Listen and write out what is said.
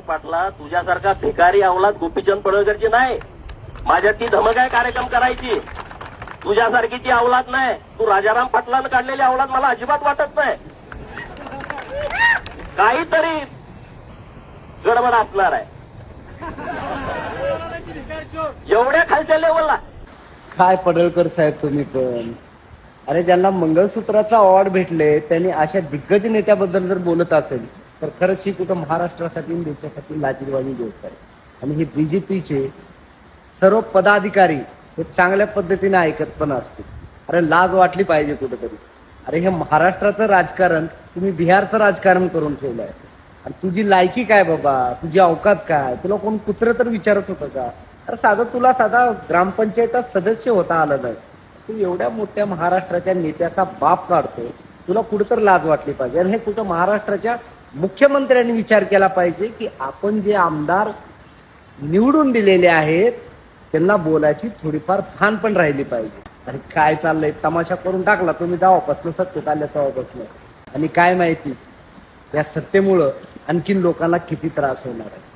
पाटला तुझ्यासारखा भिकारी अवलाद गोपीचंद पडळकरची नाही. माझ्यात ती धमक आहे कार्यक्रम करायची. तुझ्यासारखी ती अवलाद नाही. तू राजाराम पाटलानं काढलेली अवलाद मला अजिबात वाटत नाही. काहीतरी गडबड असणार आहे एवढ्या खालच्या लेवलला. काय पडळकर साहेब तुम्ही पण, अरे ज्यांना मंगळसूत्राचा अवॉर्ड भेटले त्यांनी अशा दिग्गज नेत्याबद्दल जर बोलत असेल तर खरंच ही कुठं महाराष्ट्रासाठी आणि देशासाठी लाजीरवाणी गोष्ट आहे. आणि हे बीजेपीचे सर्व पदाधिकारी हे चांगल्या पद्धतीने ऐकत पण असतील. अरे लाज वाटली पाहिजे कुठेतरी. अरे हे महाराष्ट्राचं राजकारण तुम्ही बिहारचं राजकारण करून ठेवलंय. आणि तुझी लायकी काय बाबा, तुझी अवकात काय, तुला कोण कुत्र तर विचारत होतं का? अरे तुला साधा ग्रामपंचायतात सदस्य होता आलं नाही. तू एवढ्या मोठ्या महाराष्ट्राच्या नेत्याचा बाप काढतो. तुला कुठं तर लाज वाटली पाहिजे. आणि हे कुठं महाराष्ट्राच्या मुख्यमंत्र्यांनी विचार केला पाहिजे की आपण जे आमदार निवडून दिलेले आहेत त्यांना बोलायची थोडीफार भान पण राहिली पाहिजे. अरे काय चाललंय, तमाशा करून टाकला तुम्ही जेव्हापासून सत्तेत आल्या तेव्हापासून. आणि काय माहिती या सत्तेमुळं आणखीन लोकांना किती त्रास होणार आहे.